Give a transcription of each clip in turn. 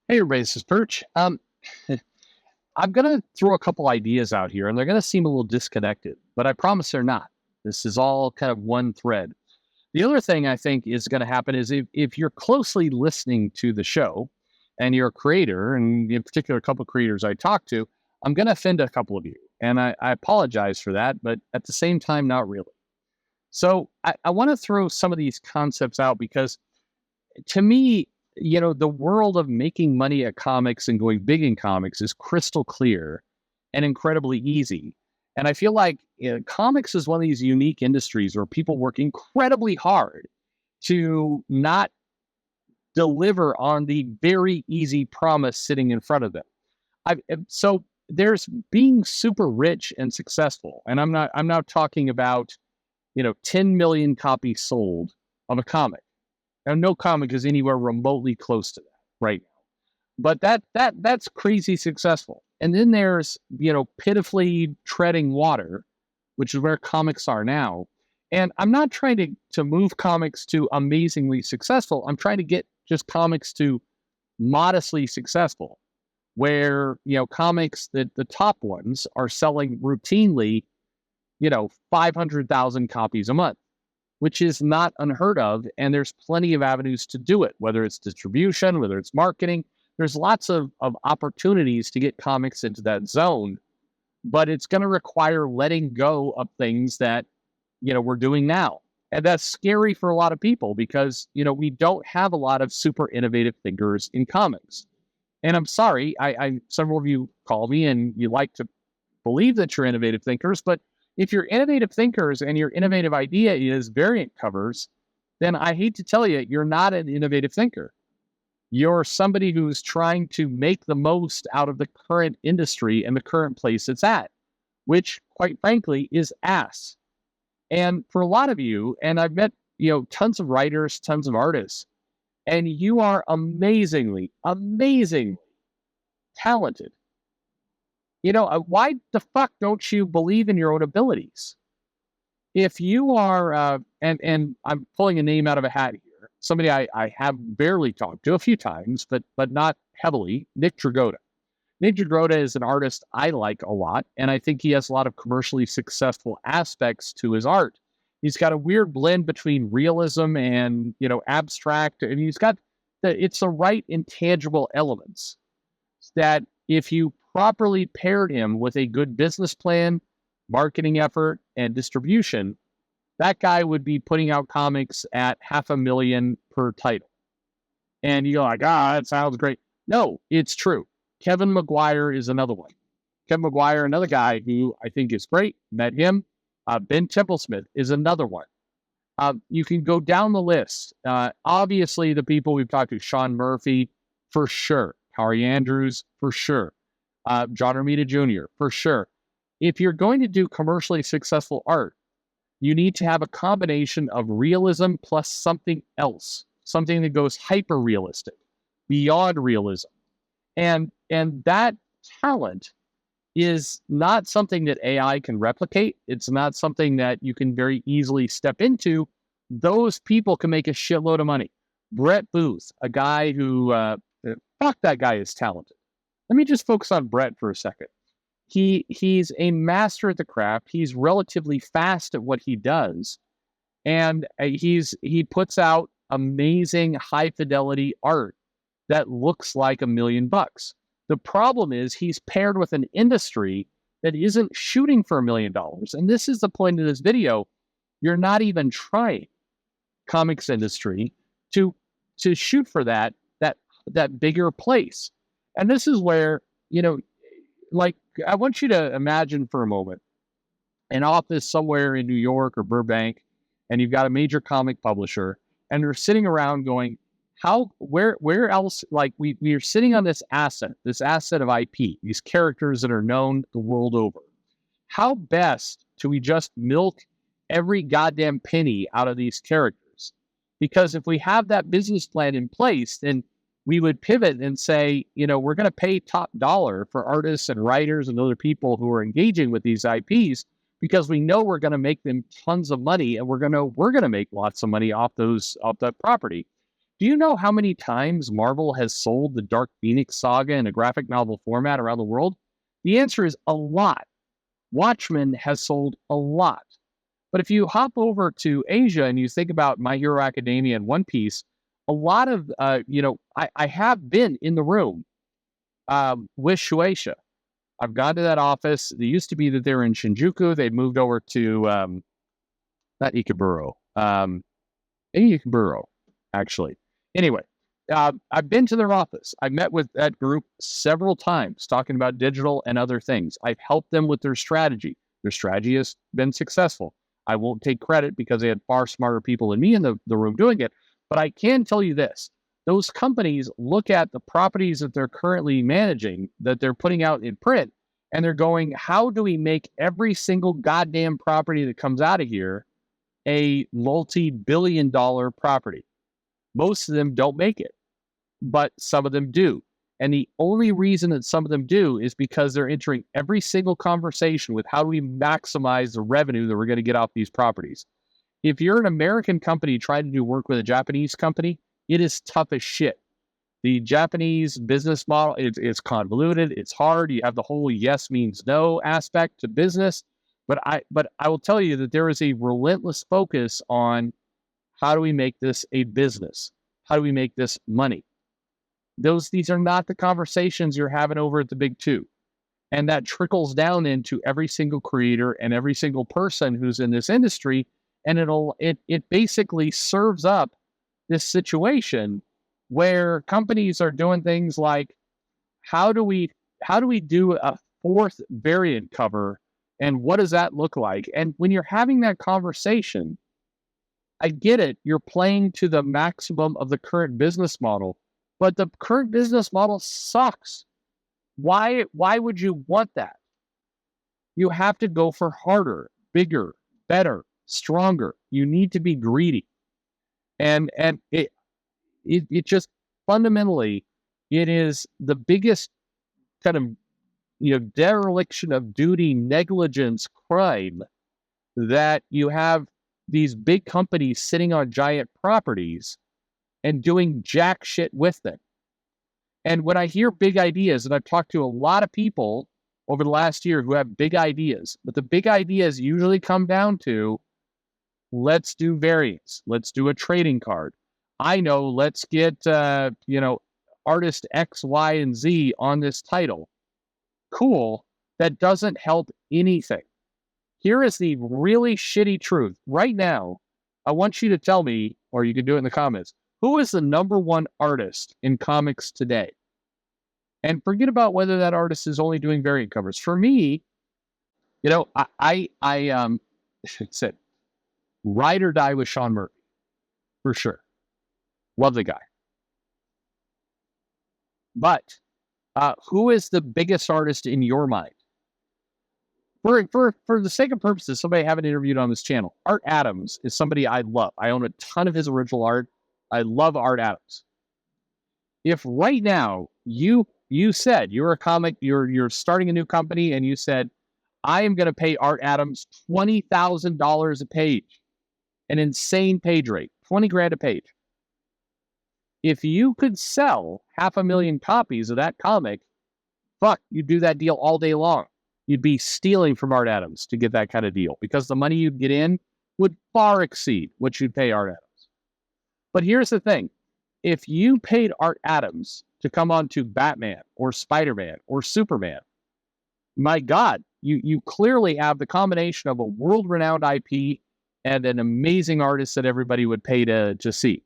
Hey, everybody, this is Perch. I'm going to throw a couple ideas out here, and they're going to seem a little disconnected, but I promise they're not. This is all kind of one thread. The other thing I think is going to happen is if you're closely listening to the show and you're a creator, and in particular, a couple of creators I talk to, I'm going to offend a couple of you. And I apologize for that, but at the same time, not really. So I want to throw some of these concepts out because to me, the world of making money at comics and going big in comics is crystal clear and incredibly easy. And I feel like comics is one of these unique industries where people work incredibly hard to not deliver on the very easy promise sitting in front of them. So there's being super rich and successful, and I'm not talking about 10 million copies sold of a comic. Now, no comic is anywhere remotely close to that right now. But that's crazy successful. And then there's, pitifully treading water, which is where comics are now. And I'm not trying to move comics to amazingly successful. I'm trying to get just comics to modestly successful, where, comics that the top ones are selling routinely, 500,000 copies a month, which is not unheard of. And there's plenty of avenues to do it, whether it's distribution, whether it's marketing. There's lots of opportunities to get comics into that zone, but it's going to require letting go of things that, we're doing now. And that's scary for a lot of people because, we don't have a lot of super innovative thinkers in comics. And I'm sorry, I several of you call me and you like to believe that you're innovative thinkers, but if you're innovative thinkers and your innovative idea is variant covers, then I hate to tell you, you're not an innovative thinker. You're somebody who's trying to make the most out of the current industry and the current place it's at, which, quite frankly, is ass. And for a lot of you, and I've met, tons of writers, tons of artists, and you are amazingly, amazingly talented. Why the fuck don't you believe in your own abilities? If you are, and I'm pulling a name out of a hat here, somebody I have barely talked to a few times, but not heavily, Nick Dragotta. Nick Dragotta is an artist I like a lot, and I think he has a lot of commercially successful aspects to his art. He's got a weird blend between realism and abstract, and he's got it's the right intangible elements that if you properly paired him with a good business plan, marketing effort, and distribution, that guy would be putting out comics at 500,000 per title. And you're like, that sounds great. No, it's true. Kevin McGuire is another one. Kevin McGuire, another guy who I think is great. Met him. Ben Templesmith is another one. You can go down the list. Obviously, the people we've talked to, Sean Murphy, for sure. Kari Andrews, for sure. John Romita Jr., for sure. If you're going to do commercially successful art, you need to have a combination of realism plus something else, something that goes hyper realistic, beyond realism. And that talent is not something that AI can replicate. It's not something that you can very easily step into. Those people can make a shitload of money. Brett Booth, a guy who, fuck, that guy is talented. Let me just focus on Brett for a second. He's a master at the craft. He's relatively fast at what he does. And he puts out amazing high fidelity art that looks like $1 million. The problem is he's paired with an industry that isn't shooting for $1 million. And this is the point of this video. You're not even trying, comics industry, to shoot for that bigger place. And this is where, like, I want you to imagine for a moment an office somewhere in New York or Burbank, and you've got a major comic publisher, and they're sitting around going, where else, like we are sitting on this asset of IP, these characters that are known the world over. How best do we just milk every goddamn penny out of these characters? Because if we have that business plan in place, then we would pivot and say, we're going to pay top dollar for artists and writers and other people who are engaging with these IPs because we know we're going to make them tons of money and we're going to make lots of money off that property. Do you know how many times Marvel has sold the Dark Phoenix saga in a graphic novel format around the world? The answer is a lot. Watchmen has sold a lot. But if you hop over to Asia and you think about My Hero Academia and One Piece, a lot of, I have been in the room with Shueisha. I've gone to that office. They used to be that they were in Shinjuku. They moved over to, not Ikeburo, Ikeburo, actually. Anyway, I've been to their office. I met with that group several times talking about digital and other things. I've helped them with their strategy. Their strategy has been successful. I won't take credit because they had far smarter people than me in the room doing it. But I can tell you this. Those companies look at the properties that they're currently managing, that they're putting out in print, and they're going, how do we make every single goddamn property that comes out of here a multi-billion-dollar property? Most of them don't make it, but some of them do. And the only reason that some of them do is because they're entering every single conversation with how do we maximize the revenue that we're going to get off these properties. If you're an American company trying to do work with a Japanese company, it is tough as shit. The Japanese business model is convoluted. It's hard. You have the whole yes means no aspect to business. But I will tell you that there is a relentless focus on how do we make this a business? How do we make this money? These are not the conversations you're having over at the big two. And that trickles down into every single creator and every single person who's in this industry. And it basically serves up this situation where companies are doing things like, how do we do a fourth variant cover, and what does that look like? And when you're having that conversation, I get it, you're playing to the maximum of the current business model, but the current business model sucks. Why would you want that? You have to go for harder, bigger, better, stronger. You need to be greedy. And it just fundamentally, it is the biggest kind of, dereliction of duty, negligence, crime that you have these big companies sitting on giant properties and doing jack shit with them. And when I hear big ideas, and I've talked to a lot of people over the last year who have big ideas, but the big ideas usually come down to, let's do variants. Let's do a trading card. I know, let's get, artist X, Y, and Z on this title. Cool. That doesn't help anything. Here is the really shitty truth. Right now, I want you to tell me, or you can do it in the comments, who is the number one artist in comics today? And forget about whether that artist is only doing variant covers. For me, I said, ride or die with Sean Murphy, for sure. Love the guy. But who is the biggest artist in your mind? For the sake of purposes, somebody I haven't interviewed on this channel, Art Adams is somebody I love. I own a ton of his original art. I love Art Adams. If right now you said you're a comic, you're starting a new company, and you said, I am going to pay Art Adams $20,000 a page, an insane page rate, 20 grand a page. If you could sell 500,000 copies of that comic, fuck, you'd do that deal all day long. You'd be stealing from Art Adams to get that kind of deal because the money you'd get in would far exceed what you'd pay Art Adams. But here's the thing. If you paid Art Adams to come on to Batman or Spider-Man or Superman, my God, you clearly have the combination of a world-renowned IP and an amazing artist that everybody would pay to see.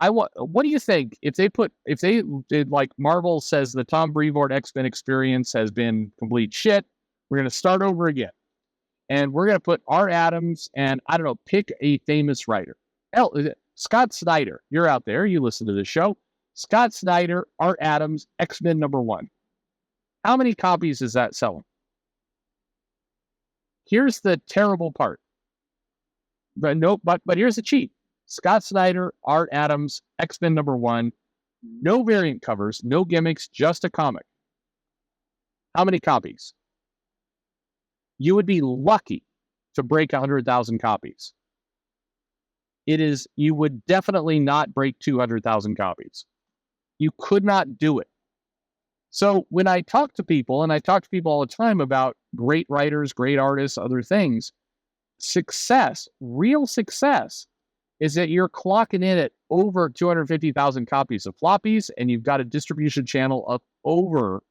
What do you think if they did like Marvel says the Tom Brevoort X-Men experience has been complete shit? We're going to start over again. And we're going to put Art Adams and, I don't know, pick a famous writer. Hell, Scott Snyder, you're out there. You listen to this show. Scott Snyder, Art Adams, X-Men #1. How many copies is that selling? Here's the terrible part. But here's the cheat. Scott Snyder, Art Adams, X-Men #1. No variant covers, no gimmicks, just a comic. How many copies? You would be lucky to break 100,000 copies. you would definitely not break 200,000 copies. You could not do it. So when I talk to people, and I talk to people all the time about great writers, great artists, other things, success, real success, is that you're clocking in at over 250,000 copies of floppies, and you've got a distribution channel of over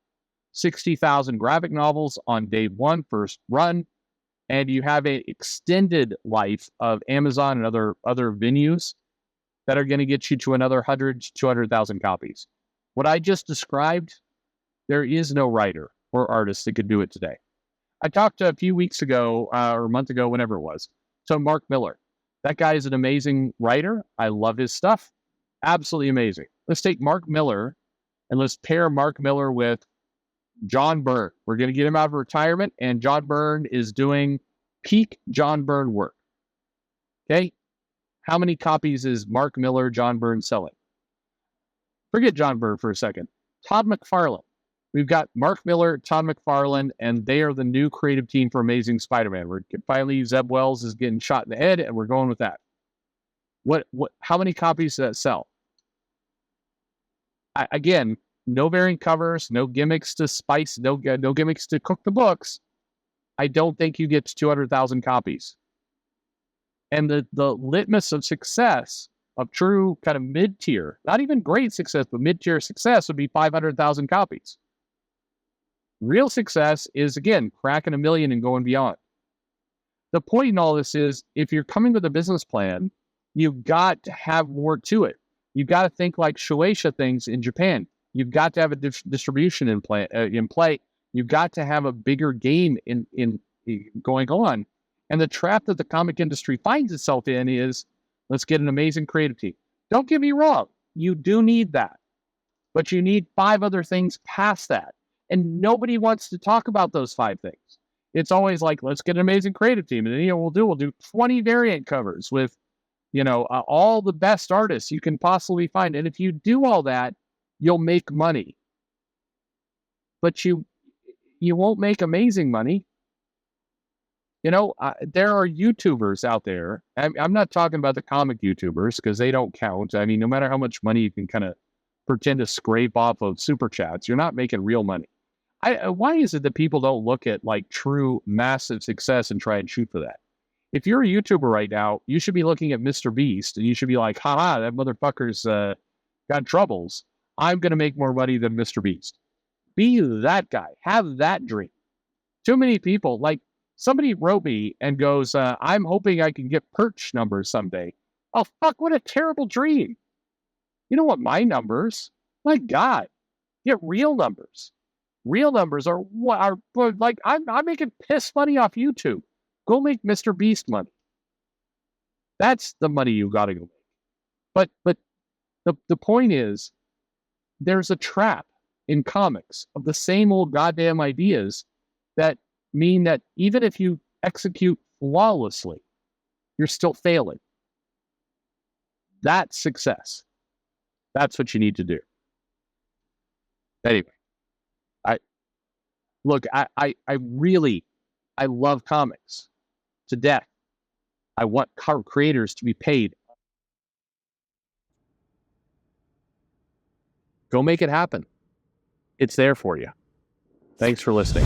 60,000 graphic novels on day one, first run, and you have an extended life of Amazon and other venues that are going to get you to another 100 to 200,000 copies. What I just described, there is no writer or artist that could do it today. I talked a few weeks ago, or a month ago, whenever it was, to Mark Miller. That guy is an amazing writer. I love his stuff. Absolutely amazing. Let's take Mark Miller and let's pair Mark Miller with John Byrne. We're going to get him out of retirement, and John Byrne is doing peak John Byrne work. Okay? How many copies is Mark Miller, John Byrne selling? Forget John Byrne for a second. Todd McFarlane. We've got Mark Miller, Todd McFarlane, and they are the new creative team for Amazing Spider-Man. We're finally, Zeb Wells is getting shot in the head, and we're going with that. How many copies does that sell? Again, no variant covers, no gimmicks to spice, no gimmicks to cook the books. I don't think you get to 200,000 copies. And the litmus of success, of true kind of mid-tier, not even great success, but mid-tier success would be 500,000 copies. Real success is, again, cracking 1 million and going beyond. The point in all this is, if you're coming with a business plan, you've got to have more to it. You've got to think like Shueisha things in Japan. You've got to have a distribution in play. You've got to have a bigger game in going on. And the trap that the comic industry finds itself in is, let's get an amazing creative team. Don't get me wrong. You do need that. But you need 5 other things past that. And nobody wants to talk about those 5 things. It's always like, let's get an amazing creative team. And then, we'll do 20 variant covers with, all the best artists you can possibly find. And if you do all that, you'll make money. But you won't make amazing money. There are YouTubers out there. I'm not talking about the comic YouTubers because they don't count. I mean, no matter how much money you can kind of pretend to scrape off of super chats, you're not making real money. Why is it that people don't look at like true massive success and try and shoot for that? If you're a YouTuber right now, you should be looking at Mr. Beast and you should be like, haha, that motherfucker's got troubles. I'm going to make more money than Mr. Beast. Be that guy. Have that dream. Too many people, like somebody wrote me and goes, I'm hoping I can get Perch numbers someday. Oh, fuck, what a terrible dream. You know what my numbers? My God, get real numbers. Real numbers are what are like I'm making piss money off YouTube. Go make Mr. Beast money. That's the money you got to go make. But the point is, there's a trap in comics of the same old goddamn ideas that mean that even if you execute flawlessly, you're still failing. That's success. That's what you need to do. Anyway, I really love comics to death. I want creators to be paid. Go make it happen. It's there for you. Thanks for listening.